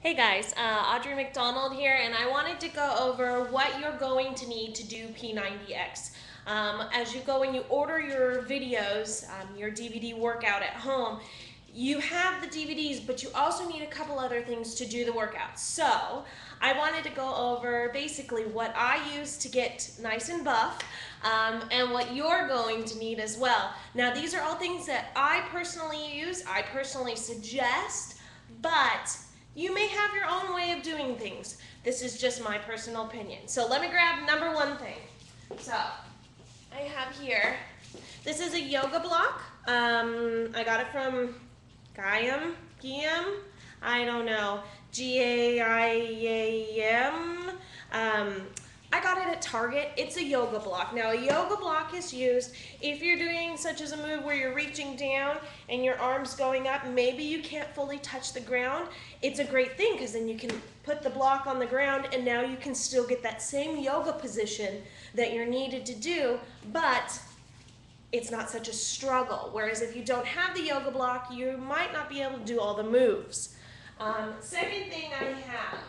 Hey guys, Audrey McDonald here, and I wanted to go over what you're going to need to do P90X. As you go and you order your videos, your DVD workout at home, you have the DVDs, but you also need a couple other things to do the workout. So I wanted to go over basically what I use to get nice and buff, and what you're going to need as well. Now these are all things that I personally use, I personally suggest, but you may have your own way of doing things. This is just my personal opinion. So let me grab number one thing. So I have here, this is a yoga block. I got it from Giam, I don't know, G-A-I-A-M. I got it at Target. It's a yoga block. Now a yoga block is used if you're doing such as a move where you're reaching down and your arms going up, maybe you can't fully touch the ground. It's a great thing because then you can put the block on the ground and now you can still get that same yoga position that you're needed to do, but it's not such a struggle. Whereas if you don't have the yoga block, you might not be able to do all the moves. Second thing I have,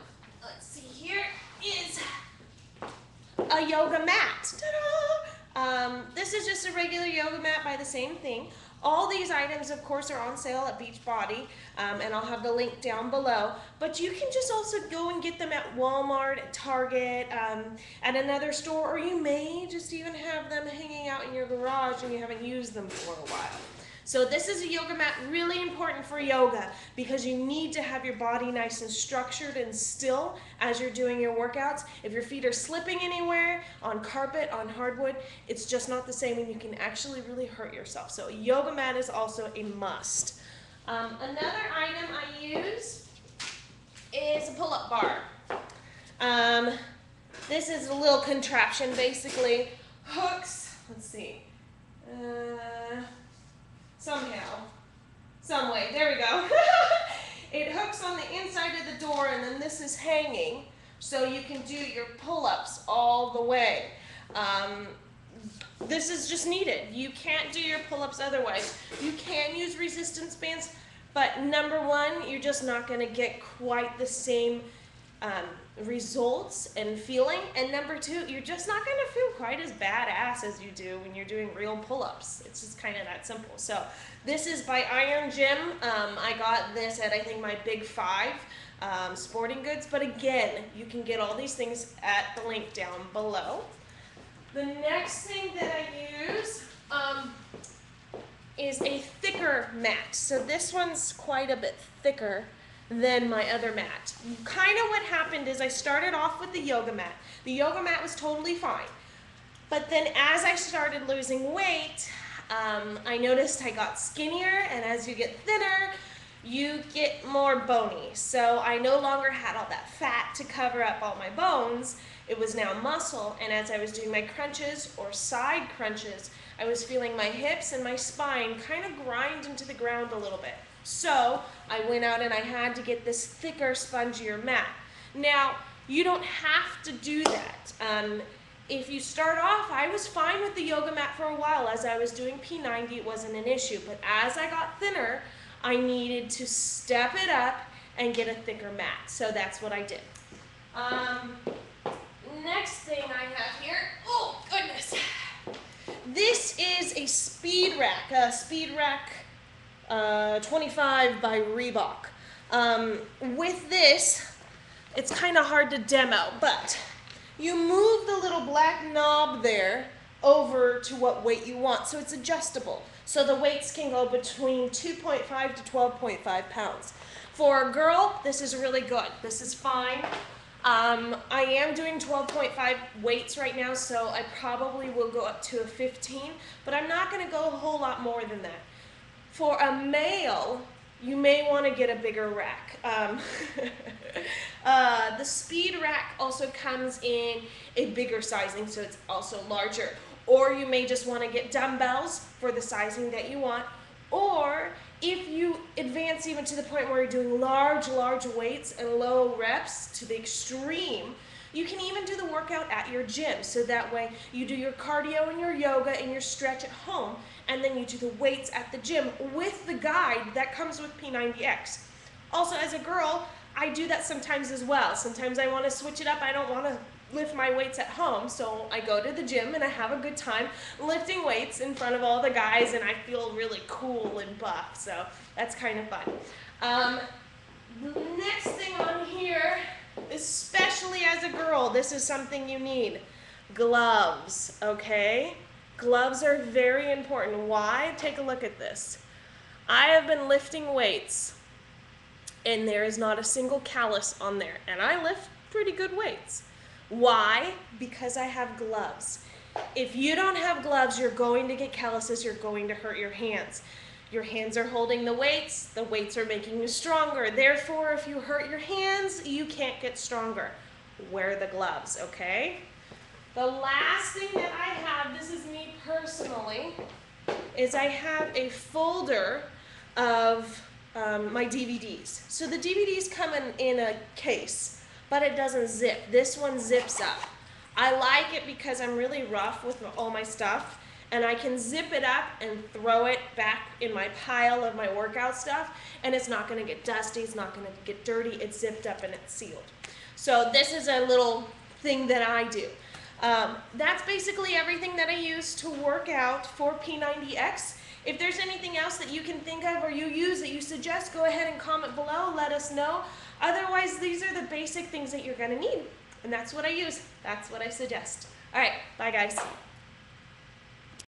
let's see, here is a yoga mat. Ta-da! This is just a regular yoga mat by the same thing. All these items, of course, are on sale at Beachbody, and I'll have the link down below. But you can just also go and get them at Walmart, at Target, at another store, or you may just even have them hanging out in your garage and you haven't used them for a while. So this is a yoga mat, really important for yoga because you need to have your body nice and structured and still as you're doing your workouts. If your feet are slipping anywhere, on carpet, on hardwood, it's just not the same and you can actually really hurt yourself. So a yoga mat is also a must. Another item I use is a pull-up bar. This is a little contraption, basically hooks, let's see, some way, there we go. It hooks on the inside of the door and then this is hanging so you can do your pull-ups all the way. This is just needed. You can't do your pull-ups otherwise. You can use resistance bands, but number one, you're just not going to get quite the same results and feeling, and number two, you're just not going to feel quite as badass as you do when you're doing real pull-ups. It's just kind of that simple. So this is by Iron Gym. I got this at I think my Big Five sporting goods, but again, you can get all these things at the link down below. The next thing that I use is a thicker mat. So this one's quite a bit thicker than my other mat. Kind of what happened is I started off with the yoga mat. The yoga mat was totally fine. But then as I started losing weight, I noticed I got skinnier, and as you get thinner, you get more bony. So I no longer had all that fat to cover up all my bones. It was now muscle, and as I was doing my crunches or side crunches, I was feeling my hips and my spine kind of grind into the ground a little bit. So I went out and I had to get this thicker, spongier mat. Now, you don't have to do that. If you start off, I was fine with the yoga mat for a while. As I was doing P90, it wasn't an issue. But as I got thinner, I needed to step it up and get a thicker mat. So that's what I did. Next thing I have here, oh goodness. This is a speed rack, 25 by Reebok. With this, it's kind of hard to demo, but you move the little black knob there over to what weight you want, so it's adjustable. So the weights can go between 2.5 to 12.5 pounds. For a girl, this is really good. This is fine. I am doing 12.5 weights right now, so I probably will go up to a 15, but I'm not going to go a whole lot more than that. For a male, you may want to get a bigger rack. The speed rack also comes in a bigger sizing, so it's also larger. Or you may just want to get dumbbells for the sizing that you want. Or if you advance even to the point where you're doing large weights and low reps to the extreme, you can even do the workout at your gym. So that way you do your cardio and your yoga and your stretch at home, and then you do the weights at the gym with the guide that comes with P90X. Also, as a girl, I do that sometimes as well. Sometimes I want to switch it up. I don't want to lift my weights at home, so I go to the gym and I have a good time lifting weights in front of all the guys, and I feel really cool and buff, so that's kind of fun. The next thing on here, especially as a girl, this is something you need. Gloves, okay? Gloves are very important. Why? Take a look at this. I have been lifting weights and there is not a single callus on there, and I lift pretty good weights. Why? Because I have gloves. If you don't have gloves, you're going to get calluses, you're going to hurt your hands. Your hands are holding the weights are making you stronger. Therefore, if you hurt your hands, you can't get stronger. Wear the gloves, okay? The last thing that I have, this is me personally, is I have a folder of my DVDs. So the DVDs come in a case, but it doesn't zip. This one zips up. I like it because I'm really rough with all my stuff, and I can zip it up and throw it back in my pile of my workout stuff, and it's not going to get dusty, it's not going to get dirty, it's zipped up and it's sealed. So this is a little thing that I do. That's basically everything that I use to work out for P90X. If there's anything else that you can think of or you use that you suggest, go ahead and comment below, let us know. Otherwise, these are the basic things that you're going to need. And that's what I use. That's what I suggest. All right, bye guys.